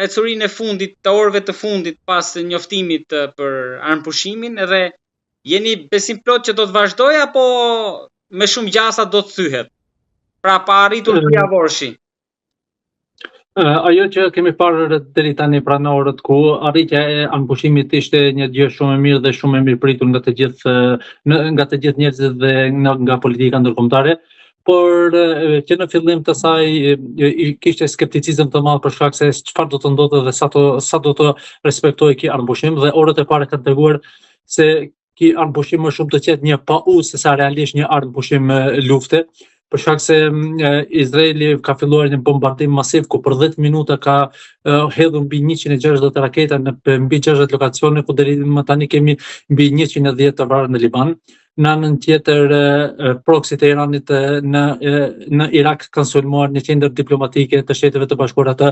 ecurinë e fundit, të orëve të fundit pas njoftimit për armëpushimin, edhe jeni besim plot që do të vazhdoj apo me shumë gjasa do të thyhet? Pra pa arritur javorshi. Ajo që kemi parë deri tani pra në orët ku arritja e armëpushimit ishte një gjë shumë e mirë dhe shumë e mirë pritur nga të gjithë njerëzit dhe nga politika ndërkombëtare. Por që në fillim të saj kishte skepticizëm të madh për shkak se çfarë do të ndodhte dhe sa do të respektojë ky armëpushim, dhe orët e para kanë treguar se ky armëpushim më shumë të qetë një pauz sesa realisht një armëpushim lufte, për shkak se Izraeli ka filluar një bombardim masiv ku për 10 minuta ka hedhur mbi 160 raketa në mbi 60 lokacione, ku deri më tani kemi mbi 110 të vrarë në Liban. Në anën tjetër, proksit e Iranit në Irak kanë sulmuar një qendër diplomatike të Shteteve të Bashkuara të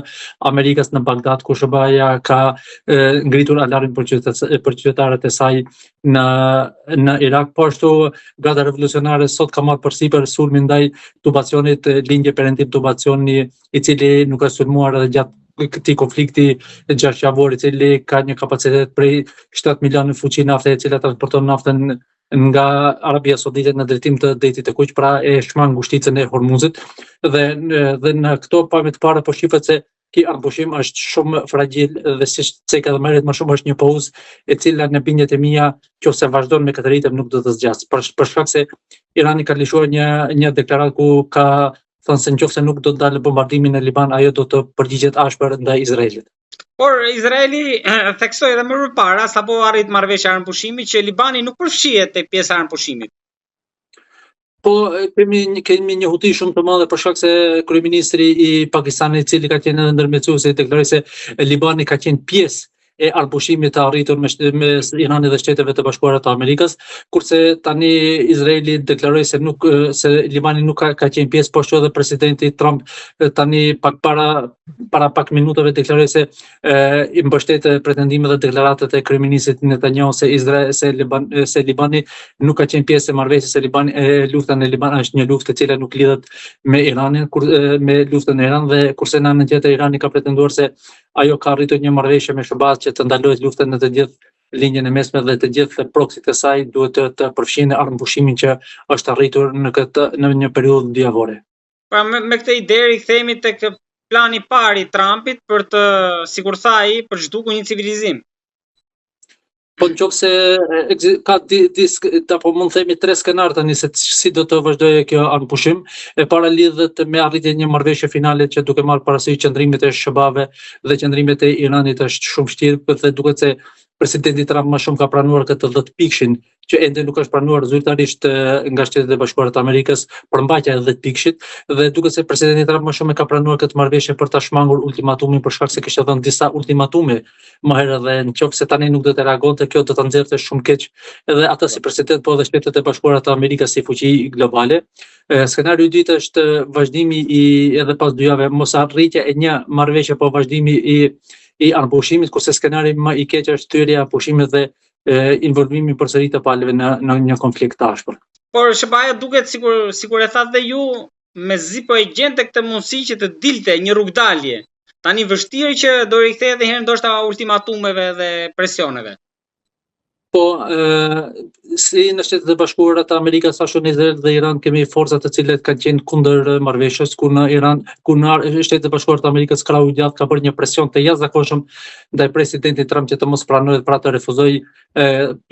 Amerikës në Bagdad, ku SBA ka ngritur alarmin për qytetarët e saj në Irak. Po ashtu Garda Revolucionare sot ka marrë përsipër sulmin ndaj tubacionit Lindje Perëndim, tubacioni i cili nuk ka sulmuar edhe gjatë këtij konflikti gjashtë-javor, i cili ka një kapacitet prej 7 milionë fuqi nafte, e cila transporton naftën nga Arabia Saudite në drejtim të Detit të Kuq, pra e shmang ngushticën e Hormuzit, dhe në këto pamje të para po shihet se ky armëpushim është shumë fragjil dhe siç thekë edhe më shumë është një pauzë e cila në bindjet e mia nëse vazhdon me këtë ritëm nuk do të zgjasë, për shkak se Irani ka lëshuar një deklaratë ku ka thënë se nëse nuk do të dalë bombardimi në Liban, ajo do të përgjigjet ashpër ndaj Izraelit. Por Izraeli theksoi edhe më përpara sapo arrit marrëveshja armëpushimi që Libani nuk përfshihet te pjesa e armëpushimit. Po kemi një huti shumë të madhe për shkak se kryeministri i Pakistanit, i cili ka qenë edhe ndërmjetësues, deklaroi se Libani ka qenë pjesë e armëpushimit të arritur me Iranin dhe Shteteve të Bashkuara të Amerikës, kurse tani Izraeli deklaroi se Libani nuk ka qenë pjesë, po ashtu edhe presidenti Trump tani para pak minutave deklaroi se i mbështet pretendimet dhe deklaratat e kryeministit Netanyahu se Libani nuk ka qenë pjesë e marrëveshjes se lufta në Liban është një luftë e cila nuk lidhet me Iranin, me luftën e Iran, dhe kurse në anën tjetër Irani ka pretenduar se ajo ka arritur një marrëveshje me SBA që të ndalohet lufta në të gjithë linjën e mesme dhe të gjithë proksit e saj duhet të përfshinë armëpushimin që është arritur në një periudhë dijavore. Pra me këtë ide rikthehemi tek plani i parë i Trumpit për të, sikur tha ai, për zhdukur një civilizim. Po nëse ka apo mund të themi 3 skenar tani se si do të vazhdojë kjo armëpushim. E para lidhet me arritjen e një marrëveshje finale që duke marrë parasysh qëndrimet e SBA-ve dhe qëndrimet e Iranit është shumë vështirë, dhe duket se presidenti Trump më shumë ka pranuar këtë 10 pikshin që ende nuk është pranuar zyrtarisht nga Shtetet e Bashkuara të Amerikës, përmbajtja e 10 pikshit, dhe duket se presidenti Trump më shumë e ka pranuar këtë marrëveshje për ta shmangur ultimatumin, për shkak se kishte dhënë disa ultimatume më herë, dhe nëse tani nuk do të reagonte, kjo do ta nxjerrte shumë keq edhe ata si president, po edhe Shtetet e Bashkuara të Amerikës si fuqi globale. Skenari i dytë është vazhdimi edhe pas 2 javëve mos arritja e një marrëveshje, po vazhdimi i armëpushimit, kurse skenari më i keq është thyrja e pushimit dhe involvimi përsëri të palëve në një konflikt të ashpër. Por SBA duket sikur e thatë dhe ju, mezi po e gjente këtë mundësi që të dilte një rrugdalje. Tani vështirë që do rikthehej edhe herë ndoshta ultimatumeve dhe presioneve. Po, si në Shtetet e Bashkuara të Amerikës, ashtu në Izrael dhe Iran kemi forca të cilet kanë qenë kundër marrëveshjes, ku në Shtetet e Bashkuara të Amerikës krau i gjatë ka bërë një presion të jashtëzakonshëm ndaj presidentit Trump që të mos pranojë, pra të refuzojë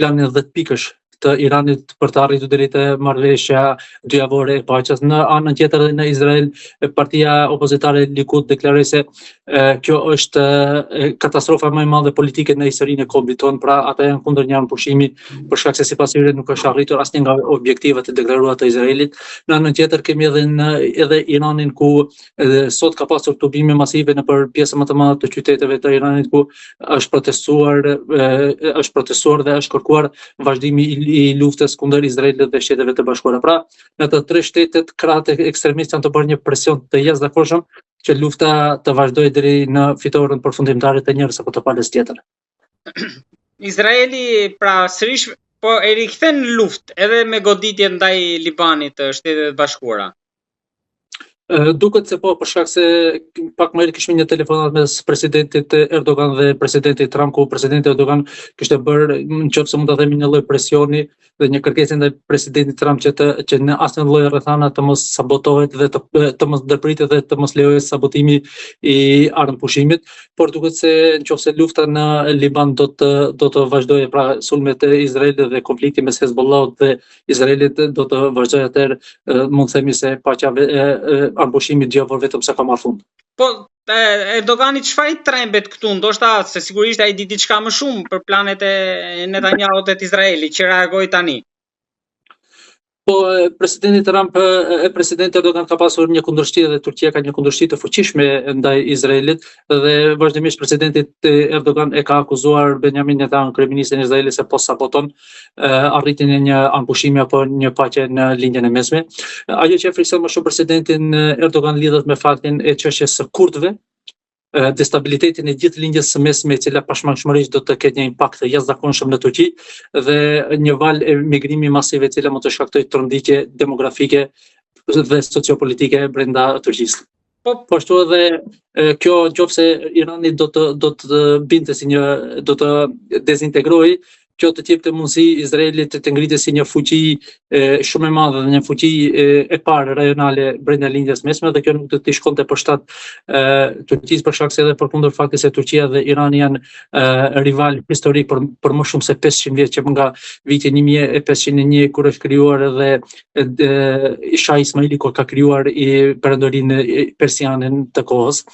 planin 10 pikësh të Iranit për të arritur deri te marrëveshja dyjavore e paqes. Në anën tjetër në Izrael, partia opozitare Likud deklaroi se kjo është katastrofa më e madhe politike në historinë e kombit ton, pra ata janë kundër një armëpushimi për shkak se sipas tyre nuk është arritur asnjë nga objektivat e deklaruara të Izraelit. Në anën tjetër kemi edhe Iranin, ku sot ka pasur tubime masive nëpër pjesën më të madhe të qyteteve të Iranit, ku është protestuar dhe është kërkuar vazhdimi i luftës kundër Izraelit dhe Shteteve të Bashkuara. Pra, në të 3 shtetet krahët ekstremistë janë të bërë një presion të jashtëzakonshëm që lufta të vazhdojë deri në fitoren përfundimtare të njërës apo të palës tjetër. Izraeli pra sërish po e rikthen luftë edhe me goditje ndaj Libanit të Shtetet e Bashkuara. Duket se po, për shkak se pak më herë kishte një telefonat mes presidentit Erdogan dhe presidentit Trump, ku presidenti Erdogan kishte bërë, nëse mund ta themi, një lloj presioni dhe një kërkesë ndaj presidentit Trump që në asnjë lloj rrethana të mos sabotohet dhe të mos ndërpritet dhe të mos lejohet sabotimi i armëpushimit, por duket se nëse lufta në Liban do të vazhdojë, pra sulmet e Izraelit dhe konflikti mes Hezbollahut dhe Izraelit do të vazhdojë, atëherë mund të themi se paqja armëpushimit djavor vetëm sa ka marrë fund. Po, Erdogani çfarë i trembet këtu? Ndoshta se sigurisht ai di diçka më shumë për planet e Netanyahut e Izraelit që reagoi tani. Po, presidenti Trump e presidenti Erdogan ka pasur një kundërshtim dhe Turqia ka një kundërshtim të fuqishme ndaj Izraelit dhe vazhdimisht presidenti Erdogan e ka akuzuar Benjamin Netanyahu, kryeministin e Izraelit, se po saboton arritjen e një anëpushimi apo një paqe në linjën e mesme. Ajo që e frikson më shumë presidentin Erdogan lidhet me faktin e çështjes së kurdëve, destabilitetin e gjithë linjës së mesme, e cila pashmangshmërisht do të ketë një impakt të jashtëzakonshëm në Turqi dhe një valë e migrimi masive e cila mund të shkaktojë tronditje demografike dhe sociopolitike brenda Turqisë. Po ashtu edhe kjo, nëse Irani do të binte si do të dezintegrojë, kjo të jepte mundësi Izraelit të ngritet si një fuqi shumë e madhe dhe një fuqi e parë rajonale brenda linjës mesme, dhe kjo nuk do të shkonte përshtat Turqisë, për shkak se edhe përkundër faktit se Turqia dhe Irani janë rival historik për më shumë se 500 vjet, që nga viti 1501 kur është krijuar edhe Shah Ismaili, kur ka krijuar i perandorinë persiane të kohës.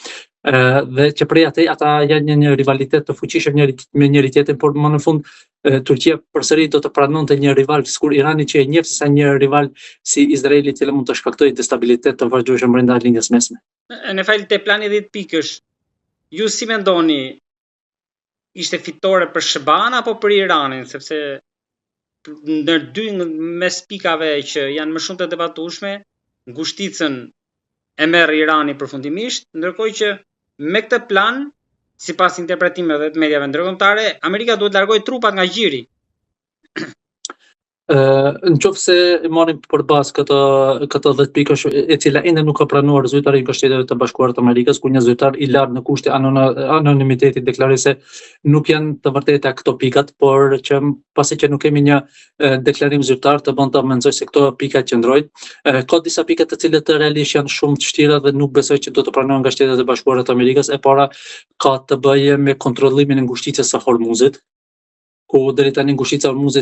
Dhe që prej atij ata janë një rivalitet të fuqishëm me njëri tjetrin, por më në fund Turqia përsëri do të pranonte një rival, sikur Irani që e njeh sa një rival si Izraeli, i cili mund të shkaktojë destabilitet të vazhdueshëm brenda linjës mesme. Në fakt te plani 10 pikësh, ju si mendoni, ishte fitore për SBA-n apo për Iranin, sepse ndër dy mes pikave që janë më shumë të debatueshme, ngushticën e merr Irani përfundimisht, ndërkohë që me këtë plan, sipas interpretimeve të mediave ndërkombëtare, Amerika duhet largojë trupat nga gjiri. Nëse marrim për bazë këtë 10 pikësh, e cila ende nuk ka pranuar zyrtarinë e Shtetit të Bashkuar të Amerikës, ku një zyrtar i lartë në kushte anonimitetit deklaroi se nuk janë të vërteta këto pikat, por që pasi që nuk kemi një deklarim zyrtar të bën të mençoj se këto pika qëndrojnë. Ka disa pika të cilët realisht janë shumë të vështira dhe nuk besoj që do të pranohen nga Shtetet e Bashkuara të Amerikës. E para ka të bëjë me kontrollimin e ngushticës së Hormuzit, ku deri tani ngushtica e Hormuzit